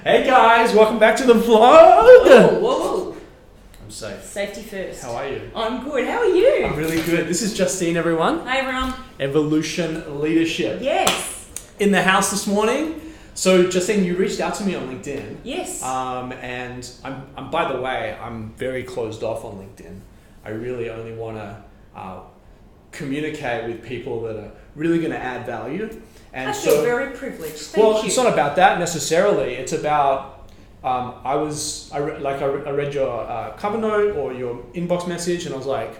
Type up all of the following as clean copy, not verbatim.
Hey guys, welcome back to the vlog. Whoa. I'm safe. Safety first. How are you? I'm good. How are you? I'm really good. This is Justine, everyone. Hi, everyone. Evolution Leadership. Yes. In the house this morning. So Justine, you reached out to me on LinkedIn. Yes. And I'm by the way, I'm very closed off on LinkedIn. I really only want to communicate with people that are really going to add value. And I feel very privileged. Thank you. It's not about that necessarily. It's about I read your cover note or your inbox message, and I was like,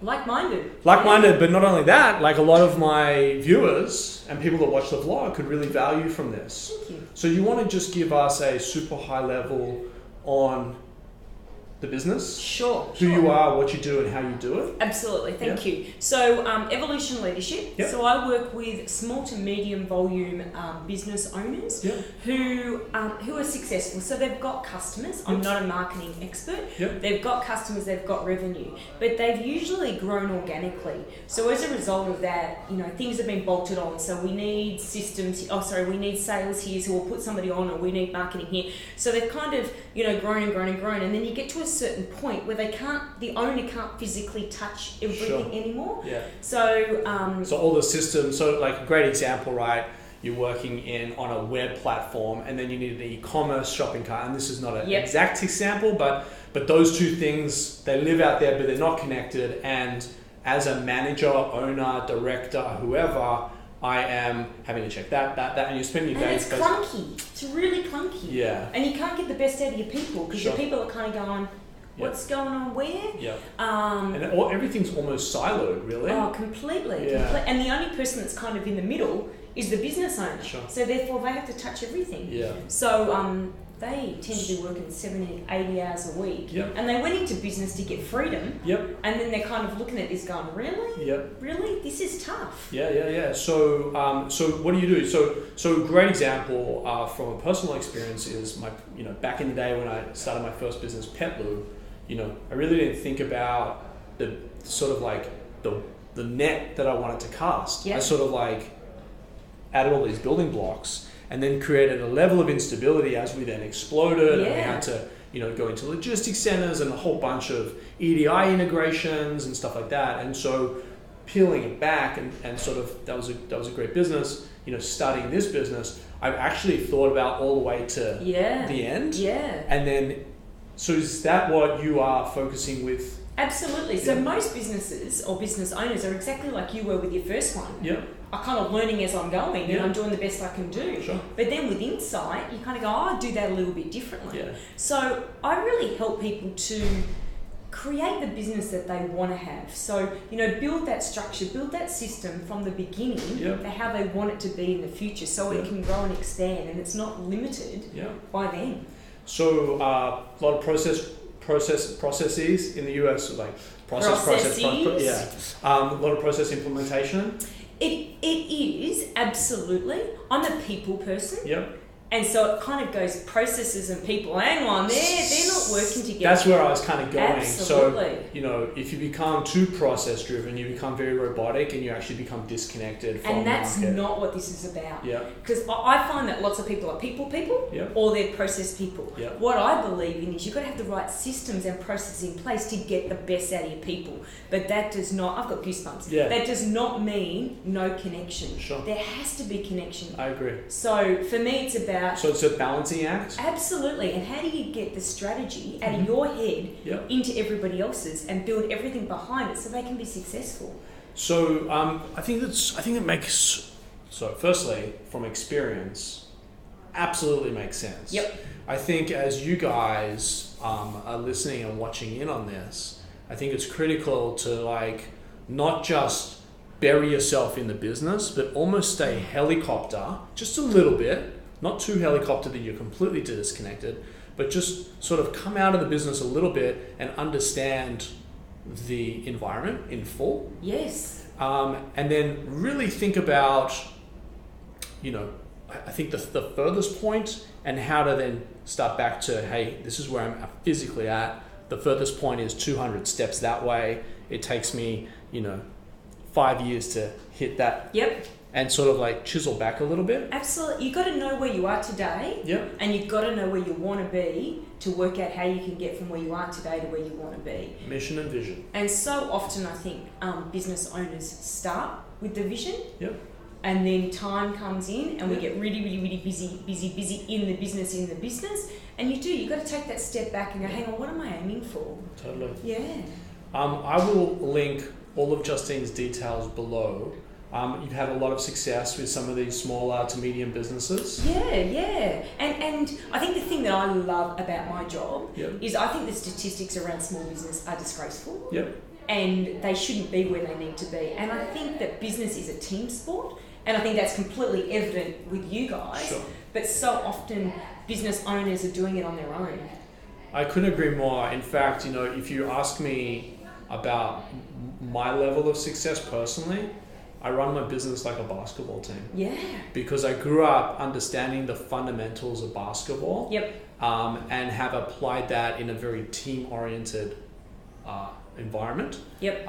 like-minded, but not only that, like a lot of my viewers and people that watch the vlog could really value from this. Thank you. So you want to just give us a super high level on the business? Sure. Who you are, what you do, and how you do it? Absolutely, thank you. So, Evolution Leadership. Yep. So I work with small to medium volume business owners who are successful. So they've got customers. I'm not a marketing expert. They've got customers, they've got revenue, but they've usually grown organically. So as a result of that, things have been bolted on. So we need systems. We need sales here, so we'll put somebody on, or we need marketing here. So they've kind of grown and grown and grown, and then you get to a certain point where the owner can't physically touch everything anymore. So all the systems. So like a great example, right? You're working on a web platform, and then you need an e-commerce shopping cart. And this is not an exact example, but those two things, they live out there, but they're not connected. And as a manager, owner, director, whoever, I am having to check that, and you're spending your days. And it's clunky. It's really clunky. Yeah. And you can't get the best out of your people, because your people are kind of going, what's going on where? And everything's almost siloed, really. Oh, completely. And the only person that's kind of in the middle is the business owner. So therefore they have to touch everything. So they tend to be working 70, 80 hours a week. And they went into business to get freedom. And then they're kind of looking at this going, really? Really? This is tough. So what do you do? So a great example from a personal experience is my, back in the day when I started my first business, Petlu, I really didn't think about the sort of like the net that I wanted to cast. I sort of like added all these building blocks, and then created a level of instability as we then exploded, and we had to go into logistics centers and a whole bunch of EDI integrations and stuff like that. And so peeling it back and sort of that was a great business. Starting this business, I've actually thought about all the way to the end. And then, so is that what you are focusing with? Absolutely. So most businesses or business owners are exactly like you were with your first one. I'm kind of learning as I'm going, and I'm doing the best I can do. But then with insight, you kind of go, I do that a little bit differently. So I really help people to create the business that they want to have. So, build that structure, build that system from the beginning for how they want it to be in the future, so it can grow and expand, and it's not limited by them. So a lot of processes in the US, like a lot of process implementation. It is, absolutely. I'm a people person. And so it kind of goes processes and people. Hang on, they're not working together. That's where I was kind of going. Absolutely. So, if you become too process driven, you become very robotic, and you actually become disconnected from the market. And that's not what this is about. Because I find that lots of people are people, or they're process people. What I believe in is you've got to have the right systems and processes in place to get the best out of your people. But that does not, I've got goosebumps. That does not mean no connection. There has to be connection. I agree. So for me, it's about... So it's a balancing act? Absolutely. And how do you get the strategy out of your head into everybody else's and build everything behind it so they can be successful? So I think it makes... So firstly, from experience, absolutely makes sense. I think as you guys are listening and watching in on this, I think it's critical to not just bury yourself in the business, but almost stay helicopter just a little bit. Not too helicopter that you're completely disconnected, but just sort of come out of the business a little bit and understand the environment in full. And then really think about, I think the furthest point and how to then start back to, hey, this is where I'm physically at. The furthest point is 200 steps that way. It takes me, 5 years to hit that and sort of like chisel back a little bit. Absolutely. You've got to know where you are today. Yep. And you've got to know where you want to be to work out how you can get from where you are today to where you want to be. Mission and vision. And so often I think business owners start with the vision. Yep. And then time comes in and we get really, really, really busy in the business. And you've got to take that step back and go, hang on, what am I aiming for? Totally. Yeah. I will link all of Justine's details below. You've had a lot of success with some of these smaller to medium businesses. Yeah. And I think the thing that I love about my job Yep. is I think the statistics around small business are disgraceful. Yep. And they shouldn't be where they need to be. And I think that business is a team sport. And I think that's completely evident with you guys. Sure. But so often business owners are doing it on their own. I couldn't agree more. In fact, if you ask me about my level of success personally, I run my business like a basketball team. Yeah. Because I grew up understanding the fundamentals of basketball. Yep. And have applied that in a very team-oriented environment. Yep.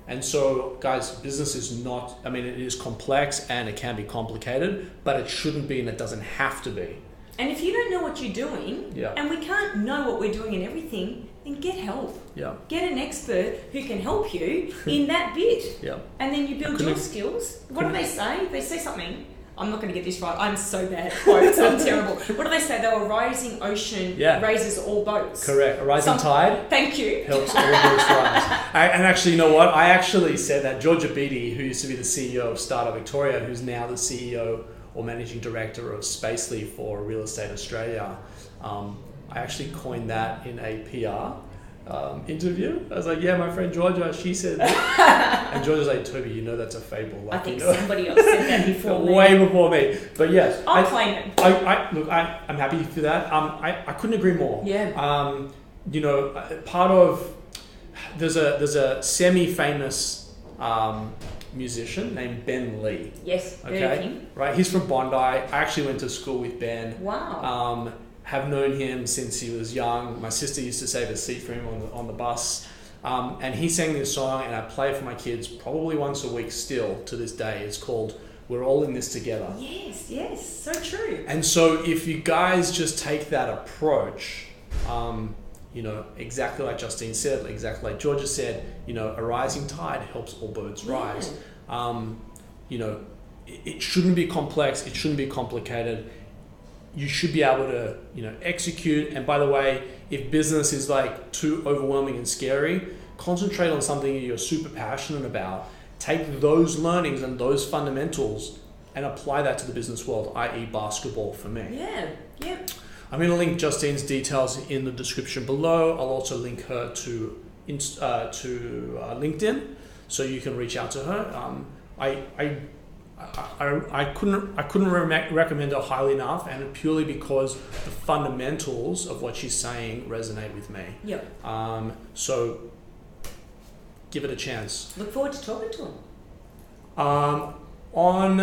And so, guys, business is not, it is complex and it can be complicated, but it shouldn't be and it doesn't have to be. And if you don't know what you're doing, Yeah. and we can't know what we're doing in everything, then get help. Yeah. Get an expert who can help you in that bit. Yeah. And then you build your skills. What do they say? They say something. I'm not going to get this right. I'm so bad at quotes. I'm terrible. What do they say? They were rising ocean raises all boats. Correct. A rising tide. Thank you. Helps all boats rise. And actually, you know what? I actually said that Georgia Beatty, who used to be the CEO of Startup Victoria, who's now the CEO or managing director of Spacely for Real Estate Australia, I actually coined that in a PR interview. I was like, yeah, my friend Georgia, she said that. And Georgia's like, Toby, that's a fable. Like, I think somebody else said that before me. Way before me. But yes. I'll claim it. I'm happy for that. I couldn't agree more. Yeah. Part of, there's a semi-famous musician named Ben Lee. Yes. Okay. Right. He's from Bondi. I actually went to school with Ben. Wow. Have known him since he was young. My sister used to save a seat for him on the bus. And he sang this song, and I play it for my kids probably once a week still to this day. It's called We're All in This Together. Yes, so true. And so if you guys just take that approach, exactly like Justine said, exactly like Georgia said, a rising tide helps all boats rise. It shouldn't be complex. It shouldn't be complicated. You should be able to, execute. And by the way, if business is like too overwhelming and scary, concentrate on something you're super passionate about. Take those learnings and those fundamentals and apply that to the business world, i.e. basketball for me. Yeah. I'm going to link Justine's details in the description below. I'll also link her to LinkedIn, so you can reach out to her. I couldn't recommend her highly enough, and purely because the fundamentals of what she's saying resonate with me. Yep. So give it a chance. Look forward to talking to him. On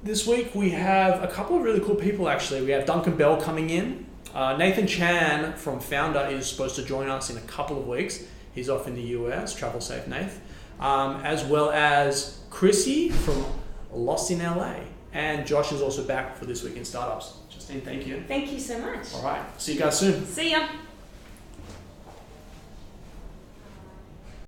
this week we have a couple of really cool people actually. We have Duncan Bell coming in. Nathan Chan from Founder is supposed to join us in a couple of weeks. He's off in the US. Travel safe, Nath. As well as Chrissy from Lost in LA. And Josh is also back for This Week in Startups. Justine, thank you. Thank you so much. All right. See you guys soon. See ya.